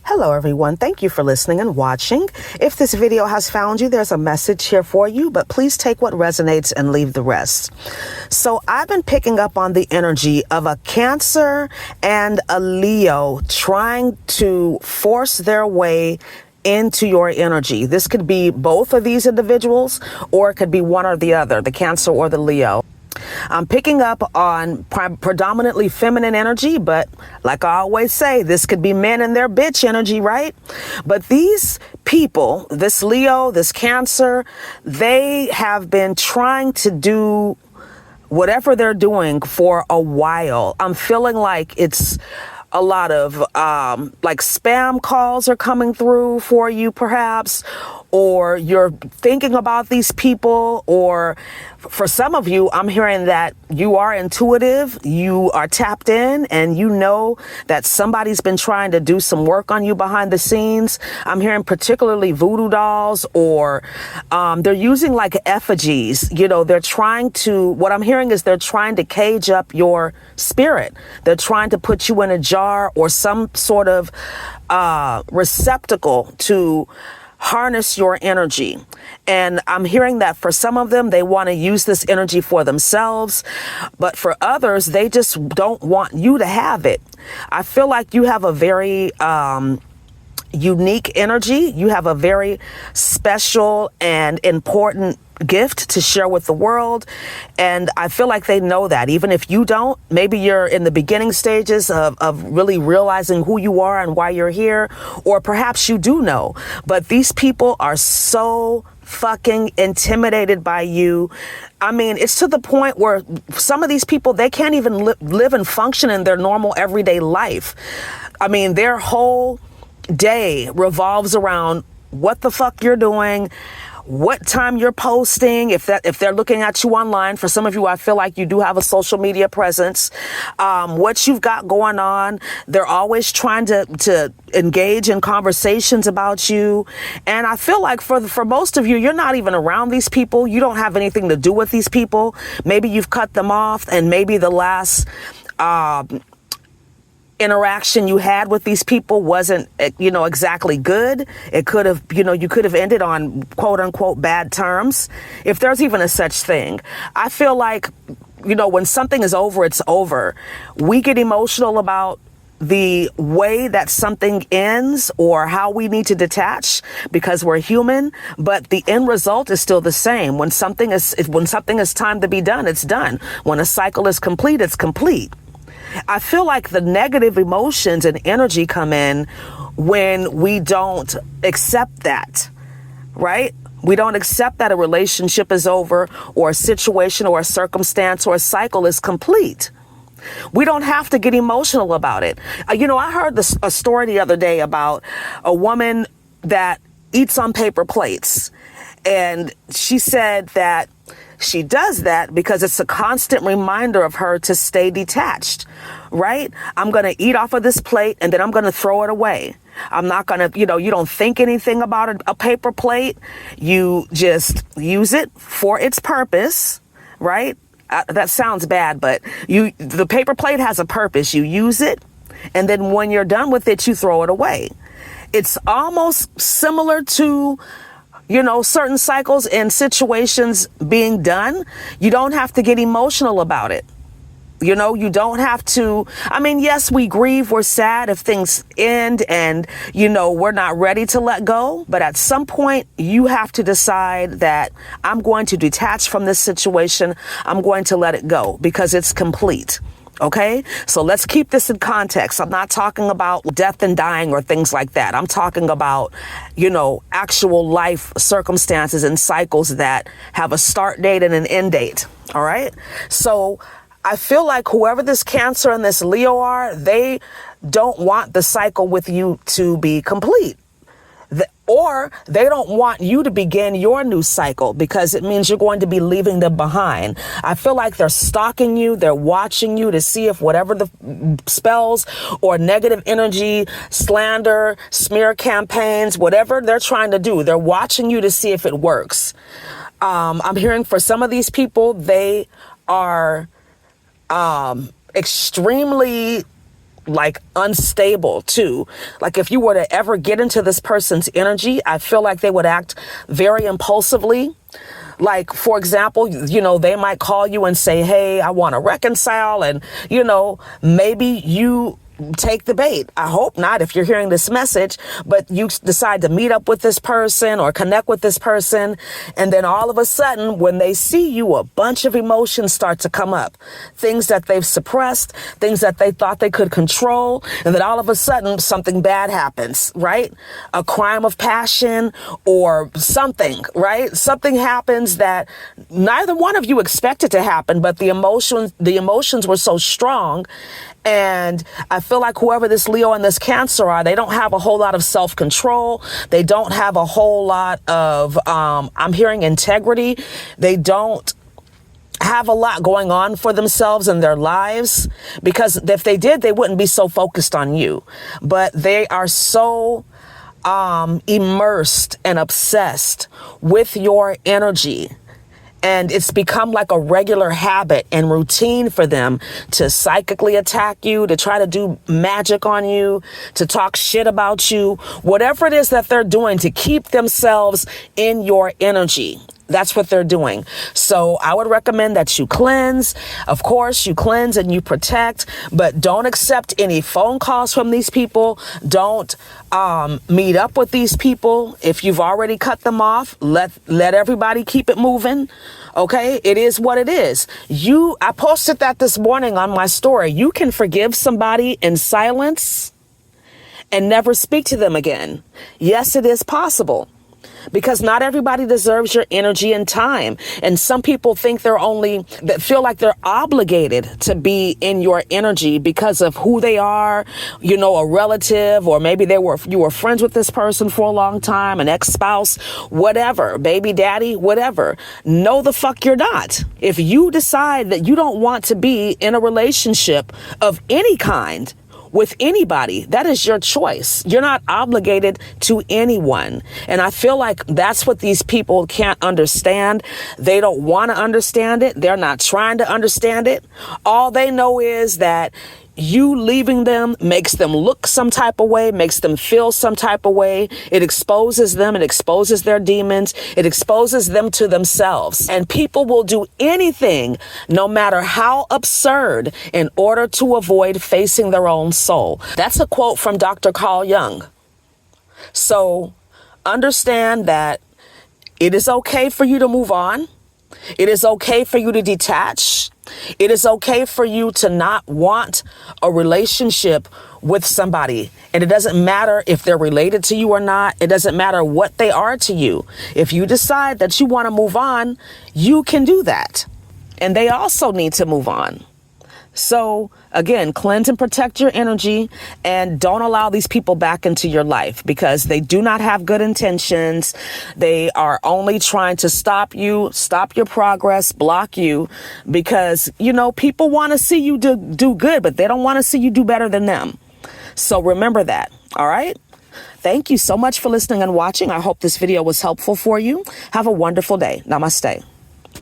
Hello, everyone. Thank you for listening and watching. If this video has found you, there's a message here for you, but please take what resonates and leave the rest. So I've been picking up on the energy of a Cancer and a Leo trying to force their way into your energy. This could be both of these individuals, or it could be one or the other, the Cancer or the Leo. I'm picking up on predominantly feminine energy, but like I always say, this could be men and their bitch energy, right? But these people, this Leo, this Cancer, they have been trying to do whatever they're doing for a while. I'm feeling like it's a lot of like spam calls are coming through for you, perhaps, or you're thinking about these people, or for some of you, I'm hearing that you are intuitive, you are tapped in, and you know that somebody's been trying to do some work on you behind the scenes. I'm hearing particularly voodoo dolls, or they're using like effigies. You know, they're trying to, what I'm hearing is they're trying to cage up your spirit. They're trying to put you in a jar or some sort of receptacle to harness your energy. And I'm hearing that for some of them, they want to use this energy for themselves, but for others, they just don't want you to have it. I feel like you have a very unique energy. You have a very special and important gift to share with the world. And I feel like they know that. Even if you don't, maybe you're in the beginning stages of really realizing who you are and why you're here, or perhaps you do know. But these people are so fucking intimidated by you. I mean, it's to the point where some of these people, they can't even live and function in their normal everyday life. I mean, their whole day revolves around what the fuck you're doing, what time you're posting, if they're looking at you online. For some of you, I feel like you do have a social media presence, what you've got going on. They're always trying to engage in conversations about you. And I feel like for most of you, you're not even around these people. You don't have anything to do with these people. Maybe you've cut them off, and maybe the last interaction you had with these people wasn't, exactly good. It could have, you could have ended on quote unquote bad terms, if there's even a such thing. I feel like, when something is over, it's over. We get emotional about the way that something ends or how we need to detach because we're human, but the end result is still the same. When something is time to be done, it's done. When a cycle is complete, it's complete. I feel like the negative emotions and energy come in when we don't accept that, right? We don't accept that a relationship is over, or a situation or a circumstance or a cycle is complete. We don't have to get emotional about it. I heard a story the other day about a woman that eats on paper plates. And she said that she does that because it's a constant reminder of her to stay detached, right? I'm going to eat off of this plate and then I'm going to throw it away. I'm not going to, you don't think anything about a paper plate. You just use it for its purpose, right? That sounds bad, but the paper plate has a purpose. You use it, and then when you're done with it, you throw it away. It's almost similar to certain cycles and situations being done. You don't have to get emotional about it. You don't have to. I mean, yes, we grieve, we're sad if things end and, we're not ready to let go. But at some point, you have to decide that I'm going to detach from this situation. I'm going to let it go because it's complete. Okay, so let's keep this in context. I'm not talking about death and dying or things like that. I'm talking about, actual life circumstances and cycles that have a start date and an end date. All right. So I feel like whoever this Cancer and this Leo are, they don't want the cycle with you to be complete. Or they don't want you to begin your new cycle because it means you're going to be leaving them behind. I feel like they're stalking you. They're watching you to see if whatever the spells or negative energy, slander, smear campaigns, whatever they're trying to do, they're watching you to see if it works. I'm hearing for some of these people, they are extremely like unstable too. Like if you were to ever get into this person's energy, I feel like they would act very impulsively. Like, for example, they might call you and say, hey, I want to reconcile. And, maybe you take the bait. I hope not if you're hearing this message, but you decide to meet up with this person or connect with this person. And then all of a sudden, when they see you, a bunch of emotions start to come up. Things that they've suppressed, things that they thought they could control. And then all of a sudden, something bad happens, right? A crime of passion or something, right? Something happens that neither one of you expected to happen, but the emotions were so strong. And I feel like whoever this Leo and this Cancer are, they don't have a whole lot of self-control. They don't have a whole lot of, I'm hearing integrity. They don't have a lot going on for themselves in their lives, because if they did, they wouldn't be so focused on you. But they are so immersed and obsessed with your energy. And it's become like a regular habit and routine for them to psychically attack you, to try to do magic on you, to talk shit about you, whatever it is that they're doing to keep themselves in your energy. That's what they're doing. So I would recommend that you cleanse. Of course, you cleanse and you protect, but don't accept any phone calls from these people. Don't meet up with these people. If you've already cut them off, let everybody keep it moving. Okay, it is what it is. I posted that this morning on my story. You can forgive somebody in silence and never speak to them again. Yes, it is possible. Because not everybody deserves your energy and time. And some people think that feel like they're obligated to be in your energy because of who they are, a relative, or maybe you were friends with this person for a long time, an ex-spouse, whatever, baby daddy, whatever. No, the fuck you're not. If you decide that you don't want to be in a relationship of any kind with anybody, that is your choice. You're not obligated to anyone. And I feel like that's what these people can't understand. They don't want to understand it. They're not trying to understand it. All they know is that you leaving them makes them look some type of way, makes them feel some type of way. It exposes them. It exposes their demons. It exposes them to themselves. And people will do anything, no matter how absurd, in order to avoid facing their own soul. That's a quote from Dr. Carl Jung. So understand that it is okay for you to move on. It is okay for you to detach. It is okay for you to not want a relationship with somebody. And it doesn't matter if they're related to you or not. It doesn't matter what they are to you. If you decide that you want to move on, you can do that. And they also need to move on. So again, cleanse and protect your energy, and don't allow these people back into your life, because they do not have good intentions. They are only trying to stop you, stop your progress, block you, because, people want to see you do good, but they don't want to see you do better than them. So remember that. All right. Thank you so much for listening and watching. I hope this video was helpful for you. Have a wonderful day. Namaste.